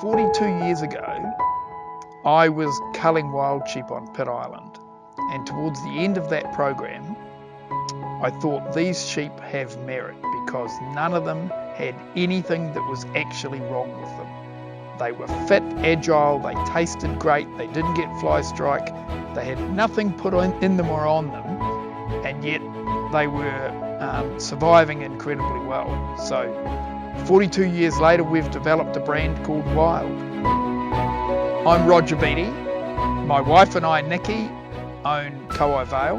42 years ago, I was culling wild sheep on Pitt Island, and towards the end of that program, I thought these sheep have merit because none of them had anything that was actually wrong with them. They were fit, agile, they tasted great, they didn't get fly strike, they had nothing put in them or on them, and yet they were surviving incredibly well. So 42 years later, we've developed a brand called Wyld. I'm Roger Beattie. My wife and I, Nikki, own Ko-Ai Vale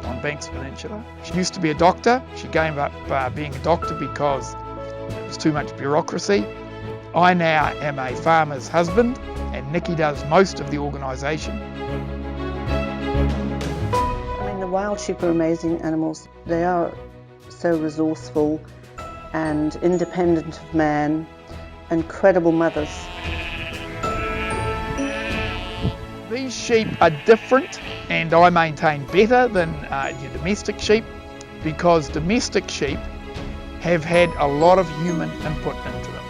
on Banks Peninsula. She used to be a doctor. She gave up being a doctor because it was too much bureaucracy. I now am a farmer's husband, and Nikki does most of the organisation. I mean, the wild sheep are amazing animals. They are so resourceful and independent of man, incredible mothers. These sheep are different, and I maintain better than your domestic sheep, because domestic sheep have had a lot of human input into them.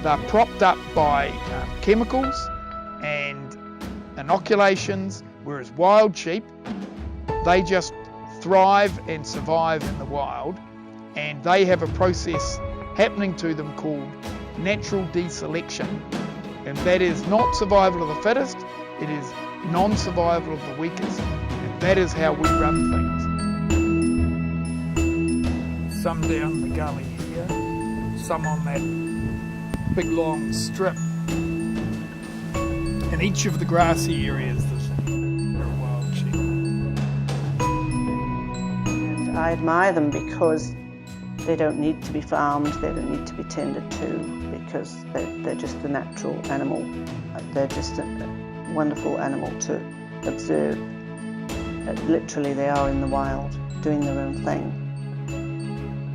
They're propped up by chemicals and inoculations, whereas wild sheep, they just thrive and survive in the wild, and they have a process happening to them called natural deselection, and that is not survival of the fittest, it is non-survival of the weakest, and that is how we run things. Some down the gully here, some on that big long strip, and each of the grassy areas there's a wild sheep. And I admire them because they don't need to be farmed, they don't need to be tended to, because they're just a natural animal. They're just a wonderful animal to observe. Literally, they are in the wild, doing their own thing.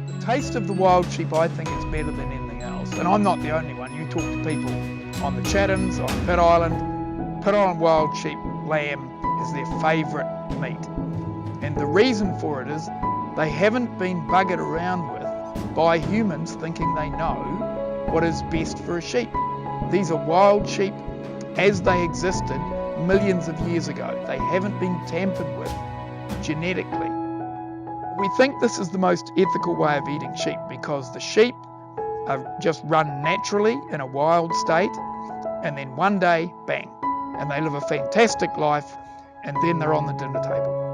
The taste of the wild sheep, I think, is better than anything else. And I'm not the only one. You talk to people on the Chathams, on Pitt Island wild sheep lamb is their favourite meat. And the reason for it is they haven't been buggered around with by humans thinking they know what is best for a sheep. These are wild sheep as they existed millions of years ago. They haven't been tampered with genetically. We think this is the most ethical way of eating sheep because the sheep are just run naturally in a wild state, and then one day, bang, and they live a fantastic life, and then they're on the dinner table.